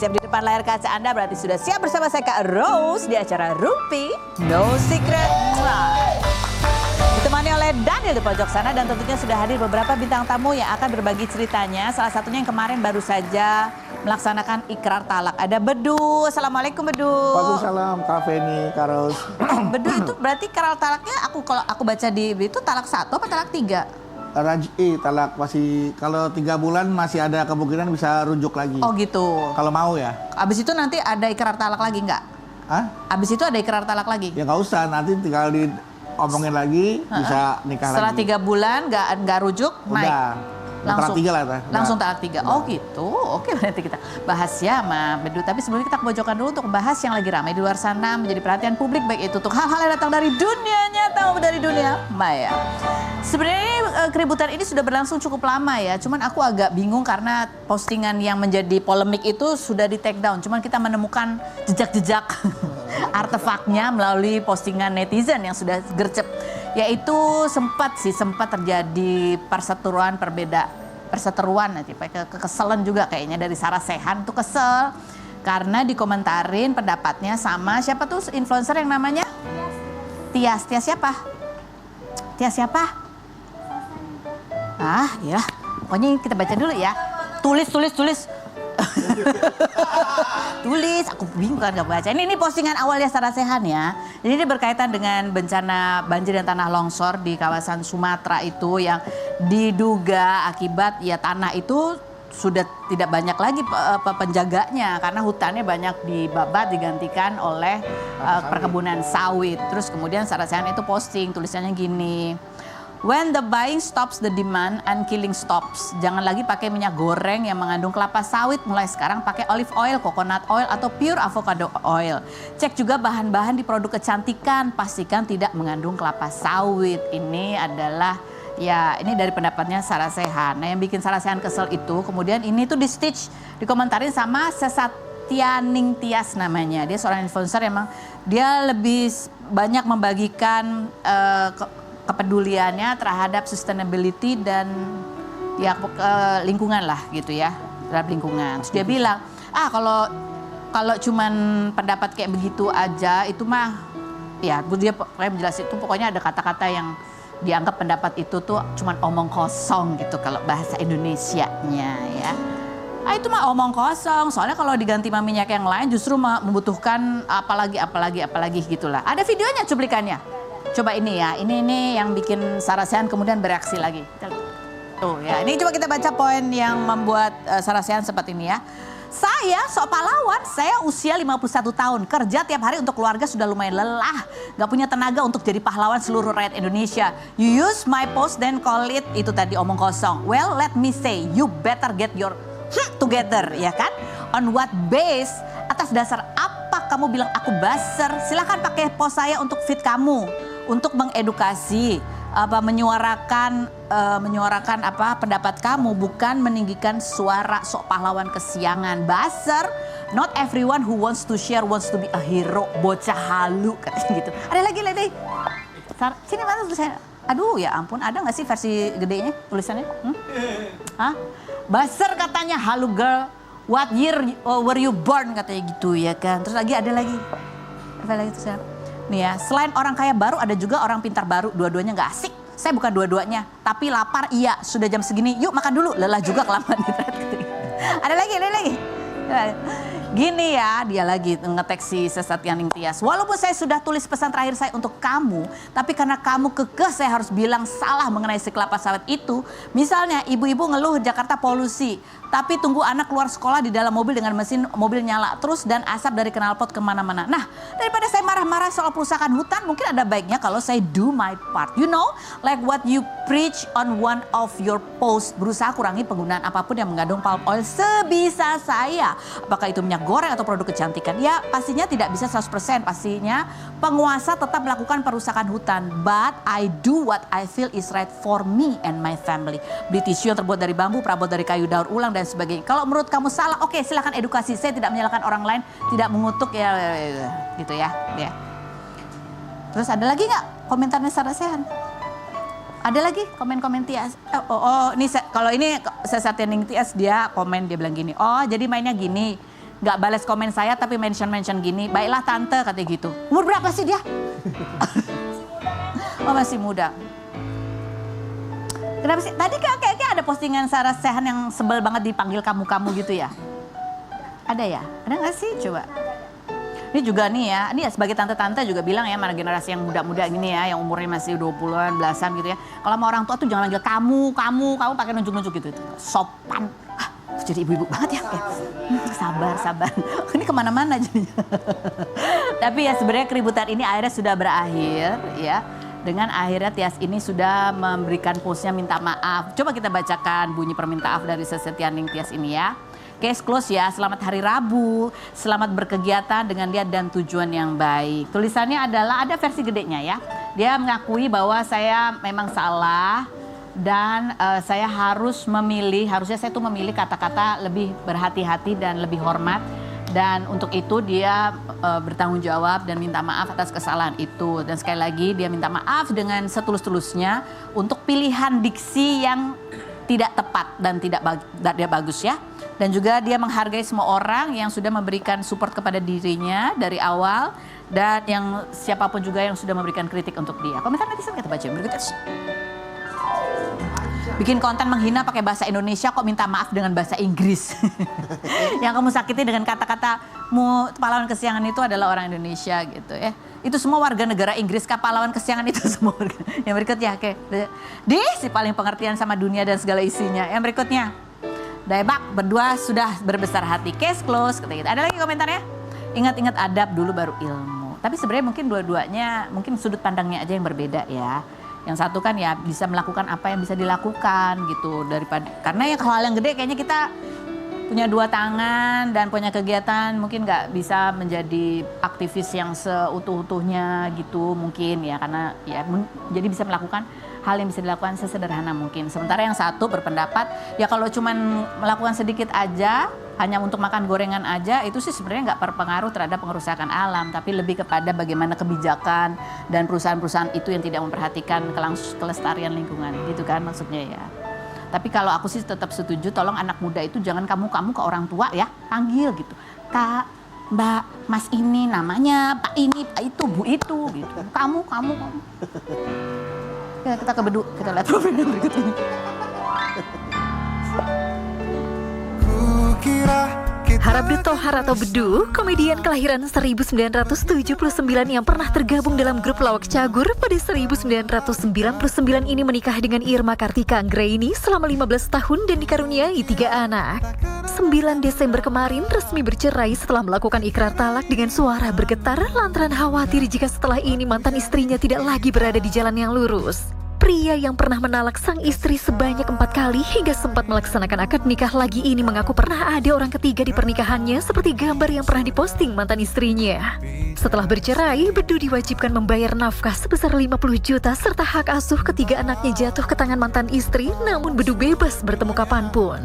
siap di depan layar kaca Anda berarti sudah siap bersama saya Kak Rose di acara Rumpi No Secret. Ditemani oleh Daniel di pojok sana dan tentunya sudah hadir beberapa bintang tamu yang akan berbagi ceritanya. Salah satunya yang kemarin baru saja melaksanakan ikrar talak. Ada Bedu. Assalamualaikum Bedu. Waalaikumsalam Kak Feni, Kak Rose. Bedu itu berarti ikrar talaknya kalau aku baca di itu talak 1 apa talak 3? Raj'i talak masih kalau 3 bulan masih ada kemungkinan bisa rujuk lagi. Oh gitu. Kalau mau ya. Abis itu nanti ada ikrar talak lagi nggak? Hah? Abis itu ada ikrar talak lagi? Ya nggak usah, nanti tinggal diomongin lagi bisa nikah Setelah lagi. Setelah 3 bulan nggak rujuk naik? Udah. Langsung talak 3 lah. Langsung talak 3. Oh gitu. Oke, nanti kita bahas ya sama Bedu. Tapi sebelumnya kita kebojokan dulu untuk membahas yang lagi ramai di luar sana menjadi perhatian publik, baik itu untuk hal-hal yang datang dari dunia nyata maupun dari dunia maya. Sebenarnya keributan ini sudah berlangsung cukup lama ya. Cuman aku agak bingung karena postingan yang menjadi polemik itu sudah di take down. Cuman kita menemukan jejak-jejak artefaknya melalui postingan netizen yang sudah gercep. Yaitu sempat terjadi perseteruan nanti kekesalan juga kayaknya dari Sarah Sechan tuh kesel karena dikomentarin pendapatnya sama siapa tuh influencer yang namanya Tias siapa? Tias siapa? Ah ya, pokoknya kita baca dulu ya. Tulis. Tulis, aku bingung kan gak baca. Ini postingan awalnya Sarah Sechan ya. Jadi ini berkaitan dengan bencana banjir dan tanah longsor di kawasan Sumatera itu yang diduga akibat ya tanah itu sudah tidak banyak lagi penjaganya karena hutannya banyak dibabat digantikan oleh perkebunan sawit. Terus kemudian Sarah Sechan itu posting tulisannya gini. When the buying stops the demand and killing stops. Jangan lagi pakai minyak goreng yang mengandung kelapa sawit. Mulai sekarang pakai olive oil, coconut oil, atau pure avocado oil. Cek juga bahan-bahan di produk kecantikan. Pastikan tidak mengandung kelapa sawit. Ini adalah ya ini dari pendapatnya Sarah Sechan. Nah yang bikin Sarah Sechan kesel itu kemudian ini tuh dikomentarin sama Sesatianing Tias namanya. Dia seorang influencer emang dia lebih banyak membagikan kepeduliannya terhadap sustainability dan ya lingkungan lah gitu ya, terhadap lingkungan. Terus dia bilang, kalau cuman pendapat kayak begitu aja itu mah ya dia menjelaskan itu pokoknya ada kata-kata yang dianggap pendapat itu tuh cuman omong kosong gitu kalau bahasa Indonesianya ya. Itu mah omong kosong, soalnya kalau diganti sama minyak yang lain justru membutuhkan apalagi gitulah. Ada videonya cuplikannya. Coba ini ya, ini yang bikin Sarah Sechan kemudian bereaksi lagi. Tuh ya, ini coba kita baca poin yang membuat Sarah Sechan seperti ini ya. Saya sok pahlawan, saya usia 51 tahun, kerja tiap hari untuk keluarga sudah lumayan lelah. Gak punya tenaga untuk jadi pahlawan seluruh rakyat Indonesia. You use my post then call it, itu tadi omong kosong. Well, let me say, you better get your together, ya kan? On what base? Atas dasar apa kamu bilang aku baser? Silahkan pakai post saya untuk feed kamu. Untuk mengedukasi, menyuarakan pendapat kamu, bukan meninggikan suara sok pahlawan kesiangan. Baser, not everyone who wants to share wants to be a hero. Bocah halu katanya gitu. Ada lagi. Sini mana tulisannya? Aduh ya ampun, ada nggak sih versi gedenya tulisannya? Hah? Baser katanya, halu girl. What year were you born katanya gitu ya kan. Terus ada lagi. Apa lagi tuh? Nih ya, selain orang kaya baru ada juga orang pintar baru, dua-duanya nggak asik. Saya bukan dua-duanya, tapi lapar iya, sudah jam segini, yuk makan dulu, lelah juga kelamaan. Ada lagi. Gini ya, dia lagi ngetek si Sesatianing Tias. Walaupun saya sudah tulis pesan terakhir saya untuk kamu, tapi karena kamu kekeh saya harus bilang salah mengenai si kelapa sawit itu. Misalnya ibu-ibu ngeluh Jakarta polusi, tapi tunggu anak keluar sekolah di dalam mobil dengan mesin mobil nyala terus dan asap dari knalpot kemana-mana. Nah, daripada saya marah-marah soal perusahaan hutan, mungkin ada baiknya kalau saya do my part. You know, like what you preach on one of your posts. Berusaha kurangi penggunaan apapun yang mengandung palm oil sebisa saya. Apakah itu minyak goreng atau produk kecantikan? Ya, pastinya tidak bisa 100%. Pastinya penguasa tetap melakukan perusahaan hutan. But I do what I feel is right for me and my family. Beli tisu yang terbuat dari bambu, perabot dari kayu daur ulang, dan sebagainya. Kalau menurut kamu salah, oke, silakan edukasi. Saya tidak menyalahkan orang lain, tidak mengutuk ya gitu ya. Terus ada lagi nggak komentarnya Sarah Sechan? Ada lagi komen-komen Tias. Ini kalau ini Sesatianing Tias dia komen, dia bilang gini. Oh, jadi mainnya gini. nggak balas komen saya tapi mention gini, baiklah tante katanya gitu. Umur berapa sih dia? Oh masih muda. Kenapa sih? Tadi kayaknya ada postingan Sarah Sechan yang sebel banget dipanggil kamu gitu ya? Ada ya? Ada nggak sih? Coba. Ini juga nih ya, ini ya sebagai tante-tante juga bilang ya, mana generasi yang muda-muda gini ya, yang umurnya masih 20-an, belasan gitu ya. Kalau sama orang tua tuh jangan manggil kamu pakai nunjuk-nunjuk gitu. Sopan. Jadi ibu-ibu banget ya. Sabar. Ini kemana-mana jadinya. Tapi ya sebenarnya keributan ini akhirnya sudah berakhir ya. Dengan akhirnya Tias ini sudah memberikan postnya minta maaf. Coba kita bacakan bunyi permintaan maaf dari Sesetianing Tias ini ya. Case close ya, selamat hari Rabu, selamat berkegiatan dengan niat dan tujuan yang baik. Tulisannya adalah, ada versi gedenya ya. Dia mengakui bahwa saya memang salah dan saya harusnya saya tuh memilih kata-kata lebih berhati-hati dan lebih hormat. Dan untuk itu dia bertanggung jawab dan minta maaf atas kesalahan itu. Dan sekali lagi dia minta maaf dengan setulus-tulusnya untuk pilihan diksi yang tidak tepat dan tidak bagus ya. Dan juga dia menghargai semua orang yang sudah memberikan support kepada dirinya dari awal. Dan yang siapapun juga yang sudah memberikan kritik untuk dia. Komentar netizen kita baca berikutnya. Bikin konten menghina pakai bahasa Indonesia kok minta maaf dengan bahasa Inggris. Yang kamu sakiti dengan kata-katamu pahlawan kesiangan itu adalah orang Indonesia gitu ya. Itu semua warga negara Inggris, pahlawan kesiangan itu semua warga. Yang berikutnya, oke. Si paling pengertian sama dunia dan segala isinya. Yang berikutnya. Daebak berdua sudah berbesar hati, case close. Gitu. Ada lagi komentarnya? Ingat-ingat adab dulu baru ilmu. Tapi sebenarnya mungkin dua-duanya, mungkin sudut pandangnya aja yang berbeda ya. Yang satu kan ya bisa melakukan apa yang bisa dilakukan gitu. Karena ya hal yang gede kayaknya kita punya dua tangan dan punya kegiatan mungkin nggak bisa menjadi aktivis yang seutuh-utuhnya gitu mungkin ya. Karena ya jadi bisa melakukan hal yang bisa dilakukan sesederhana mungkin. Sementara yang satu berpendapat ya kalau cuman melakukan sedikit aja, hanya untuk makan gorengan aja, itu sih sebenarnya nggak berpengaruh terhadap pengerusakan alam. Tapi lebih kepada bagaimana kebijakan dan perusahaan-perusahaan itu yang tidak memperhatikan kelestarian lingkungan gitu kan maksudnya ya. Tapi kalau aku sih tetap setuju, tolong anak muda itu jangan kamu ke orang tua ya, panggil gitu. Kak, Mbak, Mas ini namanya, Pak ini, Pak itu, Bu itu gitu. Kamu. Ya, kita ke Bedu, kita lihat profil berikut ini. Harabdu Thohar atau Bedu, komedian kelahiran 1979 yang pernah tergabung dalam grup Lawak Cagur pada 1999 ini menikah dengan Irma Kartika Anggraini selama 15 tahun dan dikaruniai 3 anak. 9 Desember kemarin resmi bercerai setelah melakukan ikrar talak dengan suara bergetar lantaran khawatir jika setelah ini mantan istrinya tidak lagi berada di jalan yang lurus. Pria yang pernah menalak sang istri sebanyak 4 kali hingga sempat melaksanakan akad nikah lagi ini mengaku pernah ada orang ketiga di pernikahannya seperti gambar yang pernah diposting mantan istrinya. Setelah bercerai, Bedu diwajibkan membayar nafkah sebesar 50 juta serta hak asuh ketiga anaknya jatuh ke tangan mantan istri, namun Bedu bebas bertemu kapanpun.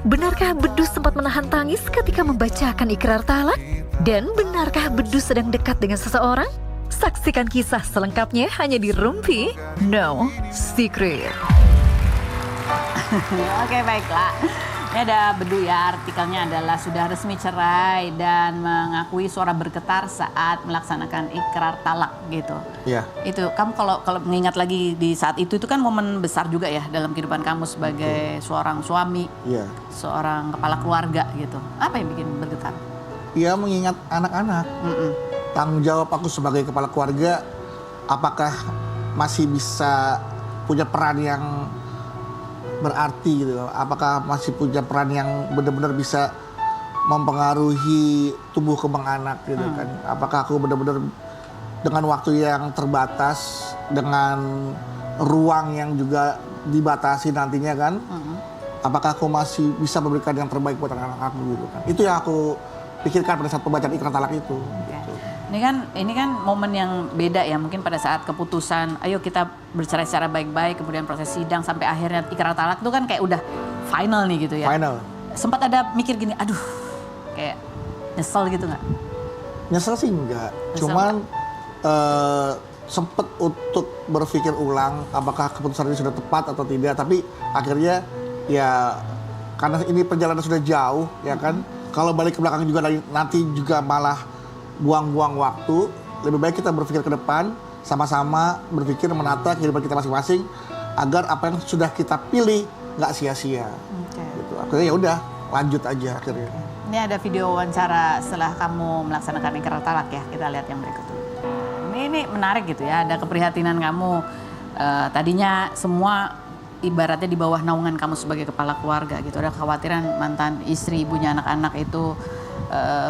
Benarkah Bedu sempat menahan tangis ketika membacakan ikrar talak? Dan benarkah Bedu sedang dekat dengan seseorang? Saksikan kisah selengkapnya hanya di Rumpi No Secret. Oke, baiklah. Ini ada Bedu ya, artikelnya adalah sudah resmi cerai dan mengakui suara bergetar saat melaksanakan ikrar talak gitu. Iya. Itu kamu kalau mengingat lagi di saat itu kan momen besar juga ya dalam kehidupan kamu sebagai seorang suami, Iya. seorang kepala keluarga gitu. Apa yang bikin bergetar? Iya, mengingat anak-anak. Tanggung jawab aku sebagai kepala keluarga, apakah masih bisa punya peran yang berarti gitu? Apakah masih punya peran yang benar-benar bisa mempengaruhi tumbuh kembang anak gitu kan? Apakah aku benar-benar dengan waktu yang terbatas, dengan ruang yang juga dibatasi nantinya kan? Apakah aku masih bisa memberikan yang terbaik buat anak-anak aku gitu kan? Itu yang aku pikirkan pada saat pembacaan ikrar talak itu. Gitu. Ini kan momen yang beda ya, mungkin pada saat keputusan ayo kita bercerai secara baik-baik, kemudian proses sidang sampai akhirnya ikrar talak itu kan kayak udah final nih gitu ya. Final. Sempat ada mikir gini, aduh kayak nyesel gitu nggak? Nyesel sih enggak, cuman sempet untuk berpikir ulang apakah keputusan ini sudah tepat atau tidak. Tapi akhirnya ya karena ini perjalanan sudah jauh ya kan, kalau balik ke belakang juga nanti juga malah buang-buang waktu. Lebih baik kita berpikir ke depan, sama-sama berpikir menata kehidupan kita masing-masing agar apa yang sudah kita pilih nggak sia-sia. Oke. Gitu. Akhirnya ya udah lanjut aja akhirnya. Ini ada video wawancara setelah kamu melaksanakan ikrar talak ya. Kita lihat yang berikut dulu. Ini menarik gitu ya. Ada keprihatinan kamu. Tadinya semua ibaratnya di bawah naungan kamu sebagai kepala keluarga gitu. Ada kekhawatiran mantan istri, ibunya anak-anak itu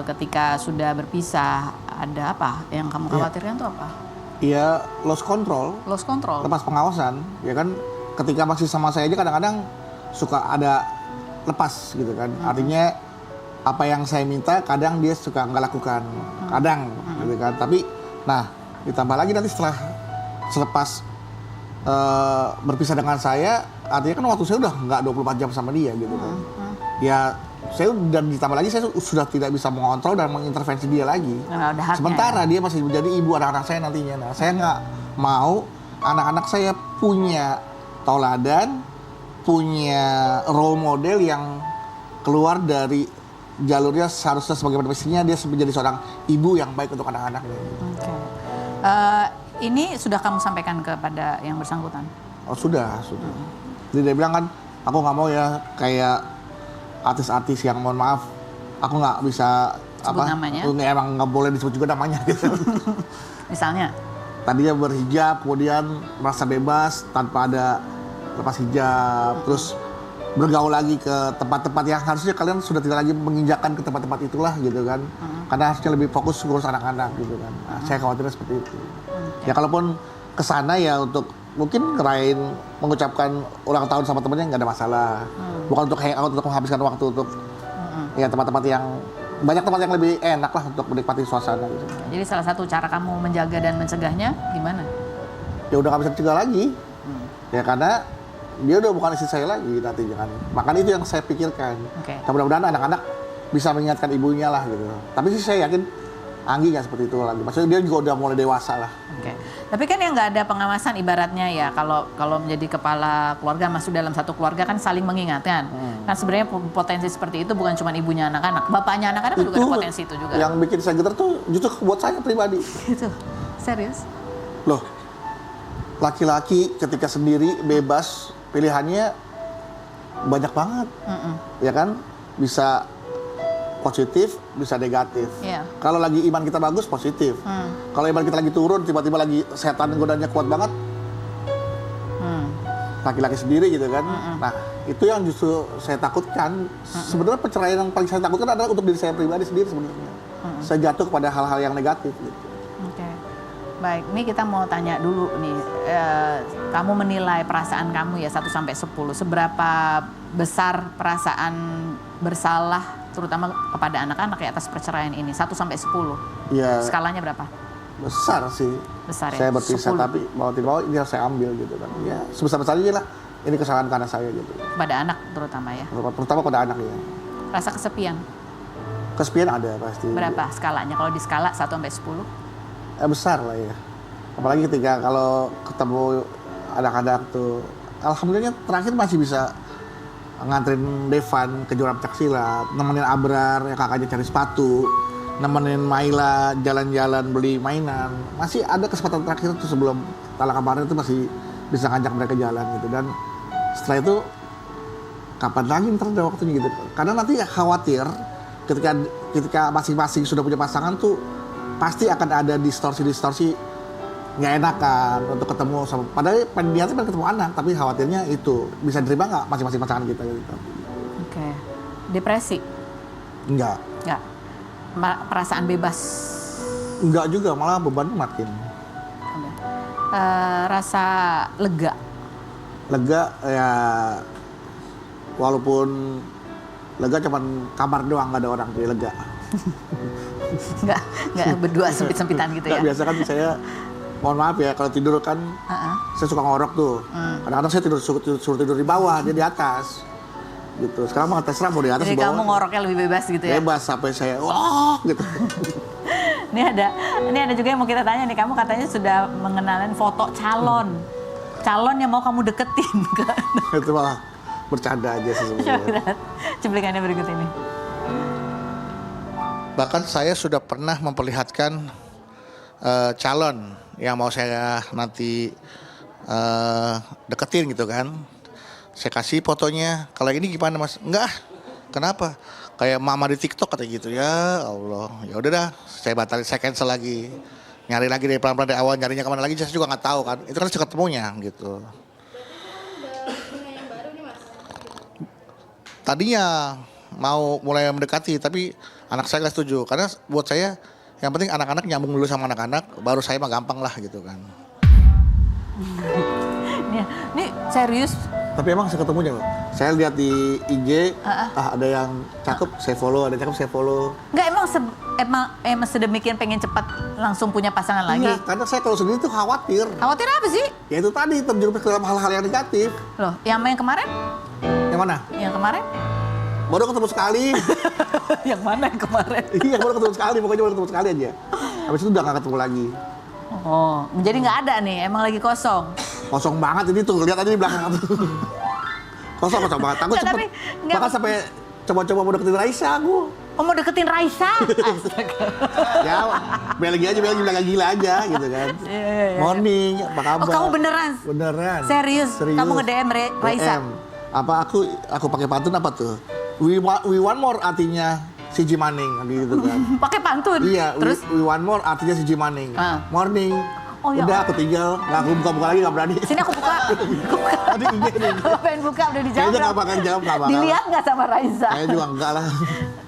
ketika sudah berpisah. Ada apa yang kamu khawatirkan tuh apa? Iya, lost control. Lost control. Lepas pengawasan, ya kan ketika masih sama saya aja kadang-kadang suka ada lepas gitu kan. Artinya apa yang saya minta kadang dia suka nggak lakukan, kadang gitu kan. Tapi nah ditambah lagi nanti selepas berpisah dengan saya, artinya kan waktu saya udah nggak 24 jam sama dia gitu kan. Ya saya dan ditambah lagi saya sudah tidak bisa mengontrol dan mengintervensi dia lagi. Nah, udah haknya, Sementara ya? dia masih menjadi ibu anak-anak saya nantinya. Nah, saya nggak mau anak-anak saya punya tauladan, punya role model yang keluar dari jalurnya seharusnya sebagai mestinya dia menjadi seorang ibu yang baik untuk anak-anaknya. Oke. Ini sudah kamu sampaikan kepada yang bersangkutan? Oh sudah. Jadi dia bilang kan, aku nggak mau ya kayak artis-artis yang mohon maaf, aku nggak bisa Sebut namanya? Emang nggak boleh disebut juga namanya gitu. Misalnya? Tadinya berhijab, kemudian merasa bebas tanpa ada lepas hijab, terus bergaul lagi ke tempat-tempat yang harusnya kalian sudah tidak lagi menginjakkan ke tempat-tempat itulah gitu kan. Karena harusnya lebih fokus ngurus anak-anak gitu kan. Nah, saya khawatirnya seperti itu. Ya kalaupun kesana ya untuk mungkin ngerayain mengucapkan ulang tahun sama temennya nggak ada masalah. Bukan untuk hangout, untuk menghabiskan waktu untuk ya tempat-tempat yang banyak tempat yang lebih enak lah untuk menikmati suasana gitu. Jadi salah satu cara kamu menjaga dan mencegahnya gimana? Ya udah nggak bisa dicegah lagi. Ya karena dia udah bukan istri saya lagi nantinya kan. Makanya itu yang saya pikirkan. Oke. Dan mudah-mudahan anak-anak bisa mengingatkan ibunya lah gitu. Tapi sih saya yakin Anggi nggak seperti itu lagi. Maksudnya dia juga udah mulai dewasa lah. Oke. Tapi kan yang nggak ada pengawasan ibaratnya ya kalau menjadi kepala keluarga masuk dalam satu keluarga kan saling mengingatkan. Kan sebenarnya potensi seperti itu bukan cuma ibunya anak-anak, bapaknya anak-anak juga ada potensi itu juga. Yang bikin saya getar tuh justru buat saya pribadi. Gitu. Serius? Loh, laki-laki ketika sendiri bebas pilihannya banyak banget, ya kan? Bisa positif, bisa negatif. Iya. Kalau lagi iman kita bagus, positif. Kalau iman kita lagi turun, tiba-tiba lagi setan godanya kuat banget, laki-laki sendiri gitu kan. Nah, itu yang justru saya takutkan. Sebenarnya perceraian yang paling saya takutkan adalah untuk diri saya pribadi sendiri sebenarnya. Saya jatuh kepada hal-hal yang negatif gitu. Oke. Baik, ini kita mau tanya dulu nih, kamu menilai perasaan kamu ya 1 sampai 10, seberapa besar perasaan bersalah terutama kepada anak-anak ya atas perceraian ini 1 sampai 10? Ya, Skalanya berapa? besar sih. Besar ya? Saya berpisah 10. tapi mau tidak mau ini harus saya ambil gitu kan. Ya, sebesar-besarnya lah. Ini kesalahan karena saya gitu. Kepada anak terutama ya? Terutama pada anak ya. Rasa kesepian, Kesepian ada pasti. berapa skalanya? Kalau di skala 1 sampai 10? Besar lah ya. Apalagi ketika kalau ketemu anak-anak tuh. Alhamdulillah terakhir masih bisa nganterin Devan ke Jurang Pencaksilat, nemenin Abrar yang kakaknya cari sepatu, nemenin Maila jalan-jalan beli mainan. Masih ada kesempatan terakhir tuh sebelum talak kemarin itu masih bisa ngajak mereka jalan gitu. Dan setelah itu kapan lagi ntar ada waktunya gitu. Karena nanti khawatir ketika masing-masing sudah punya pasangan tuh pasti akan ada distorsi-distorsi nggak enakan untuk ketemu sama, padahal niatnya pengen ketemu anak, tapi khawatirnya itu bisa diterima nggak masing-masing pasangan kita gitu. Oke. Depresi? Enggak Perasaan bebas? juga, malah bebannya makin. Oke. Rasa lega? Ya walaupun lega cuman kamar doang, nggak ada orang, jadi lega. Nggak berdua sempit-sempitan gitu ya? Nggak, biasa kan saya mohon maaf ya, kalau tidur kan saya suka ngorok tuh. Kadang-kadang saya suruh tidur di bawah, dia di atas. Gitu. Sekarang mah terserah mau di atas Jadi di bawah. kamu ngoroknya lebih bebas gitu ya? Bebas sampai saya wah gitu. Ini ada juga yang mau kita tanya nih, kamu katanya sudah mengenalin foto calon yang mau kamu deketin kan? Itu malah bercanda aja sih Coba sebenarnya. kita lihat cuplikannya berikut ini. Bahkan saya sudah pernah memperlihatkan calon yang mau saya nanti deketin gitu kan. Saya kasih fotonya, kalau ini gimana mas? Enggak, kenapa? Kayak mama di TikTok kata gitu. Ya Allah, ya udah dah, saya batalin, saya cancel lagi. Nyari lagi dari pelan-pelan dari awal, nyarinya kemana lagi saya juga nggak tahu kan. Itu kan ketemunya gitu. Tadinya mau mulai mendekati, tapi anak saya nggak setuju. Karena buat saya yang penting anak-anak nyambung dulu sama anak-anak, baru saya mah gampang lah gitu kan. Ini serius. Tapi emang saya ketemunya loh. Saya lihat di IG, ada yang cakep saya follow, ada yang cakep saya follow. Enggak, emang sedemikian pengen cepat langsung punya pasangan lagi? Iya, karena saya kalau sendiri tuh khawatir. Khawatir apa sih? Ya itu tadi, terjerumus ke dalam hal-hal yang negatif. Loh, yang kemarin? Yang mana? Yang kemarin? Baru ketemu sekali. Yang mana yang kemarin? Iya, baru ketemu sekali, pokoknya baru ketemu sekali aja. Habis itu udah gak ketemu lagi. Oh, jadi nggak ada nih, emang lagi kosong. Kosong banget ini tuh, lihat aja di belakang tuh. Kosong banget. Aku Nggak, cepet, tapi nggak- bahkan sampai coba-coba mau deketin Raisa aku. Oh, mau deketin Raisa? Astaga. Ya, Belgia aja, bilang gila aja gitu kan. Iya. Morning, apa kabar? Oh, kamu beneran? Beneran. Serius? Kamu nge-DM Raisa? DM. Apa aku pakai pantun apa tuh? We want more artinya si Jimaning gitu kan. Pakai pantun? Iya, Terus? we want more artinya si Jimaning. Morning. Oh, ya Udah Allah. aku tinggal, nggak aku buka lagi nggak berani. Sini aku buka. Tadi IG nih. Kalau pengen buka udah dijawab. Kayaknya nggak bakal jawab, nggak bakal. Dilihat nggak sama Raisa? Saya juga enggak lah.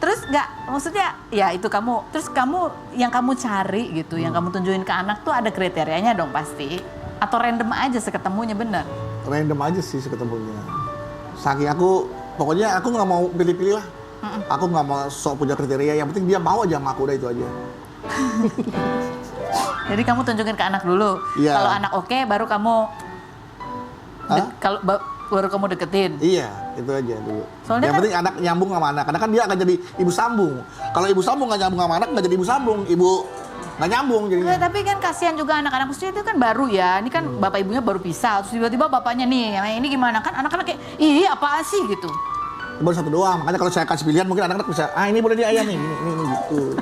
Terus nggak, maksudnya ya itu kamu, terus kamu yang kamu cari gitu, yang kamu tunjukin ke anak tuh ada kriterianya dong pasti? Atau random aja seketemunya bener? Random aja sih ketemunya. Saking aku, pokoknya aku nggak mau pilih-pilih lah. Aku nggak mau sok punya kriteria, yang penting dia mau aja sama aku, udah itu aja. Jadi kamu tunjukin ke anak dulu. Iya. Kalau anak oke, baru kamu Hah? baru kamu deketin. Iya, itu aja dulu. Soalnya yang kan- penting anak nyambung sama anak, karena kan dia akan jadi ibu sambung. Kalau ibu sambung nggak nyambung sama anak, nggak jadi ibu sambung. Ibu nggak nyambung jadinya. Nggak, tapi kan kasihan juga anak-anak, maksudnya itu kan baru ya. Ini kan bapak ibunya baru pisah, terus tiba-tiba bapaknya nih, yang ini gimana kan anak-anak kayak, ih apaan sih gitu. Baru satu doang, makanya kalau saya kasih pilihan mungkin anak-anak bisa, ini boleh dia ayah nih, ini gitu.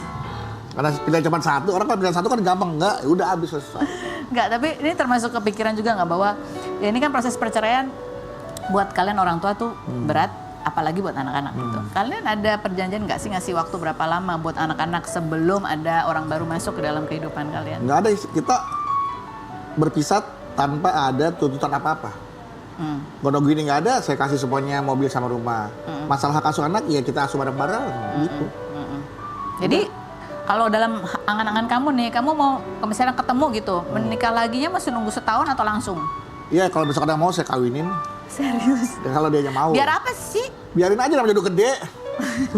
Karena pilihan cuma satu, orang kalau pilihan satu kan gampang, enggak, ya udah habis selesai. Nggak, tapi ini termasuk kepikiran juga nggak bahwa ya ini kan proses perceraian buat kalian orang tua tuh berat, apalagi buat anak-anak gitu. Kalian ada perjanjian nggak sih ngasih waktu berapa lama buat anak-anak sebelum ada orang baru masuk ke dalam kehidupan kalian? Nggak ada, kita berpisah tanpa ada tuntutan apa-apa. Godong gini nggak ada, saya kasih semuanya mobil sama rumah. Masalah hak asuh anak, ya kita asuh bareng-bareng gitu. Jadi kalau dalam angan-angan kamu nih, kamu mau misalnya ketemu gitu, menikah laginya masih nunggu setahun atau langsung? Iya, kalau misalkan ada mau saya kawinin. Serius? Ya, kalau dia mau. Biar apa sih? Biarin aja namanya udah gede.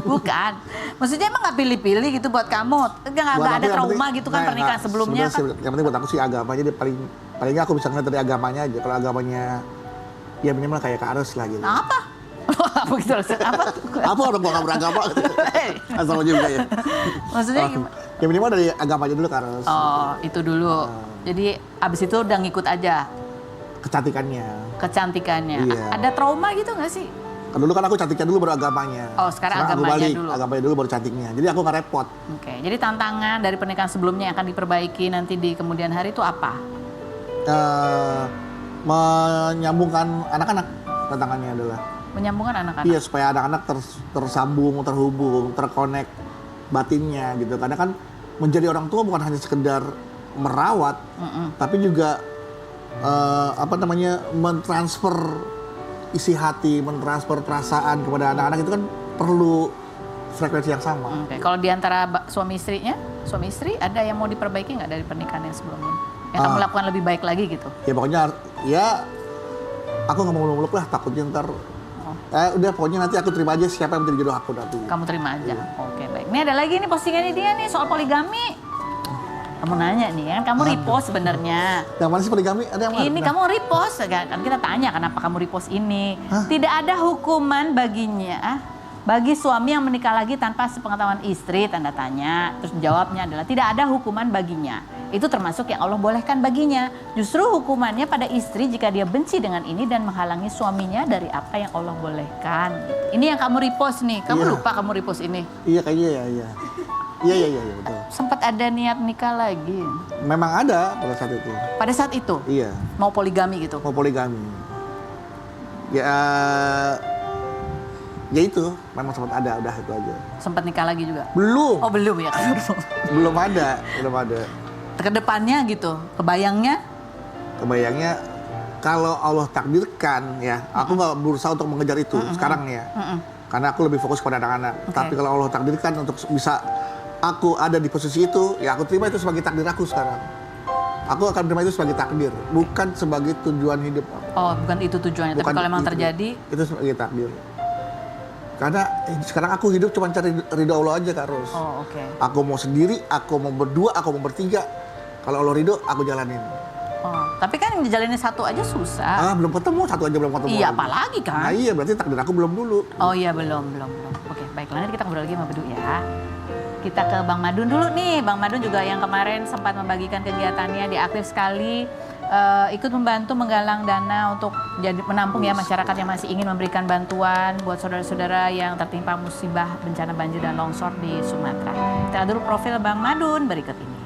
Bukan. Maksudnya emang nggak pilih-pilih gitu buat kamu? Nggak Buat ada aku yang trauma penting- gitu kan nggak, pernikahan sebelumnya kan? sebenarnya yang penting buat aku sih agamanya, dia paling nggak aku bisa ngeliat dari agamanya aja. Kalau agamanya ya minimal kayak Kak Ares lah gitu. Nah, apa? Apa gitu? Apa? Apa orang gua nggak beragama? Asal juga ya. Maksudnya gimana? Ya minimal dari agamanya dulu Kak Ares. Oh, itu dulu. Jadi abis itu udah ngikut aja Kecantikannya. kecantikannya. Iya. Ada trauma gitu nggak sih? Dulu kan aku cantiknya dulu baru agamanya. Oh, sekarang aku agamanya balik, dulu. agamanya dulu baru cantiknya. Jadi aku nggak repot. Oke, jadi tantangan dari pernikahan sebelumnya yang akan diperbaiki nanti di kemudian hari itu apa? Menyambungkan anak-anak, tantangannya adalah. Menyambungkan anak-anak. Iya, supaya anak-anak tersambung, terhubung, terkonek batinnya gitu. Karena kan menjadi orang tua bukan hanya sekedar merawat, tapi juga mentransfer isi hati, mentransfer perasaan kepada anak-anak itu kan perlu frekuensi yang sama. Oke, kalau di antara suami istri ada yang mau diperbaiki nggak dari pernikahan yang sebelumnya? Yang kamu lakukan lebih baik lagi gitu? Ya pokoknya ya aku nggak mau muluk-muluk lah, takutnya ntar udah pokoknya nanti aku terima aja siapa yang menjadi jodoh aku nanti. Kamu terima aja. Oke, baik. Ini ada lagi nih postingannya dia nih soal poligami. Kamu nanya nih kan, kamu repost sebenarnya. Yang mana sih poligami? Ada yang mana? Ini kamu repost, kan kita tanya kenapa kamu repost ini. Hah? Tidak ada hukuman baginya, bagi suami yang menikah lagi tanpa sepengetahuan istri, tanda tanya. Terus jawabnya adalah tidak ada hukuman baginya. Itu termasuk yang Allah bolehkan baginya. Justru hukumannya pada istri jika dia benci dengan ini dan menghalangi suaminya dari apa yang Allah bolehkan. Ini yang kamu repost nih, kamu Iya. lupa kamu repost ini. Iya kayaknya ya, iya. Iya, betul. Sempat ada niat nikah lagi. Memang ada pada saat itu. Pada saat itu Iya, mau poligami gitu. mau poligami. Ya, ya itu memang sempat ada, udah itu aja. Sempat nikah lagi juga. Belum, Oh belum ya kan? belum ada. Kedepannya gitu, kebayangnya? Kebayangnya kalau Allah takdirkan ya, aku nggak berusaha untuk mengejar itu sekarang ya. Karena aku lebih fokus pada anak-anak. Oke. Tapi kalau Allah takdirkan untuk bisa aku ada di posisi itu, ya aku terima itu sebagai takdir aku sekarang. Aku akan terima itu sebagai takdir, bukan sebagai tujuan hidup aku. Oh bukan itu tujuannya, tapi Bukan kalau emang itu. terjadi, Itu sebagai takdir. Karena sekarang aku hidup cuma cari ridho Allah aja, Kak Ros. oh oke. Aku mau sendiri, aku mau berdua, aku mau bertiga. Kalau Allah ridho, aku jalanin. Oh, tapi kan ngejalanin satu aja susah. Belum ketemu, satu aja belum ketemu. Iya, apalagi kan? Nah iya, berarti takdir aku belum dulu. Oh iya belum. Oke, baiklah nanti kita ngobrol lagi sama Bedu ya. Kita ke Bang Madun dulu nih. Bang Madun juga yang kemarin sempat membagikan kegiatannya, dia aktif sekali. Ikut membantu menggalang dana untuk menampung ya masyarakat yang masih ingin memberikan bantuan buat saudara-saudara yang tertimpa musibah bencana banjir dan longsor di Sumatera. Kita lihat dulu profil Bang Madun berikut ini.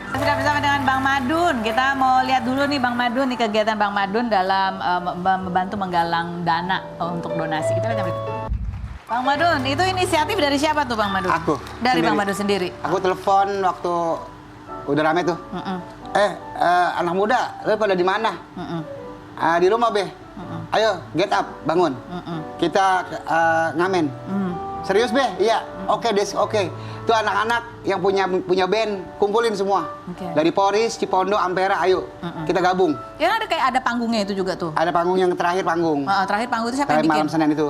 Kita sudah bersama dengan Bang Madun. Kita mau lihat dulu nih Bang Madun, nih kegiatan Bang Madun dalam membantu menggalang dana untuk donasi. Kita lihat berikut. Bang Madun, itu inisiatif dari siapa tuh Bang Madun? Aku. Dari Sendiri. Bang Madun sendiri. Aku telepon waktu udah rame tuh. Anak muda, lu pada di mana? Di rumah, Be. Ayo, get up, bangun. Kita ngamen. Serius, Be? Iya. Oke, Des, oke. Itu anak-anak yang punya band, kumpulin semua. Oke. Dari Poris, Cipondo, Ampera, ayo. Kita gabung. Ya ada kayak ada panggungnya itu juga tuh. Ada panggung yang terakhir panggung. Terakhir panggung itu siapa yang Terakhir bikin? malam Senin itu.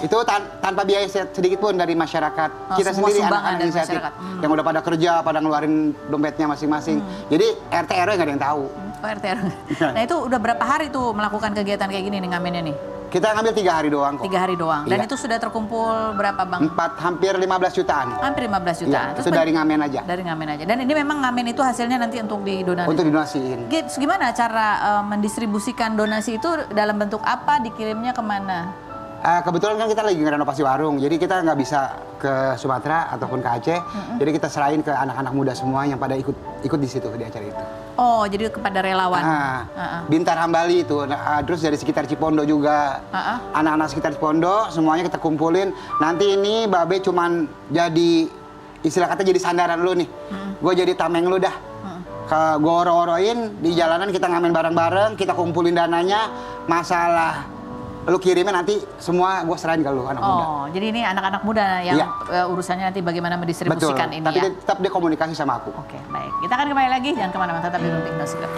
Itu tanpa biaya sedikit pun dari masyarakat. Kita semua sendiri sumbangan anak-anak dari inisiatif masyarakat. yang udah pada kerja, pada ngeluarin dompetnya masing-masing. Jadi RT RW nggak ada yang tahu. Oh, RT RW. Nah itu udah berapa hari tuh melakukan kegiatan kayak gini nih ngamennya nih? Kita ngambil 3 hari doang kok. 3 hari doang. Dan Iya. itu sudah terkumpul berapa Bang? Hampir 15 jutaan. Hampir 15 juta. Iya, itu dari ngamen aja. Dari ngamen aja. Dan ini memang ngamen itu hasilnya nanti untuk didonasi. Untuk didonasiin. Gimana cara mendistribusikan donasi itu dalam bentuk apa? Dikirimnya kemana? Kebetulan kan kita lagi ngerenovasi warung, jadi kita nggak bisa ke Sumatera ataupun ke Aceh. Jadi kita serahin ke anak-anak muda semua yang pada ikut di situ di acara itu. Oh, jadi kepada relawan. Bintar Hambali itu, terus dari sekitar Cipondo juga, anak-anak sekitar Cipondo semuanya kita kumpulin. Nanti ini Babe cuman jadi istilah kata jadi sandaran lu nih. Gue jadi tameng lu dah. Gue oro-oroin di jalanan, kita ngamen bareng-bareng, kita kumpulin dananya. Masalah lu kirimnya nanti semua gue serahin ke lu anak muda. Oh, jadi ini anak-anak muda yang Iya. Urusannya nanti bagaimana Betul. mendistribusikan ini Tapi ya. tetap dia komunikasi sama aku. Oke, baik. Kita akan kembali lagi, jangan kemana-mana, tetap di Rumpi Indosiar.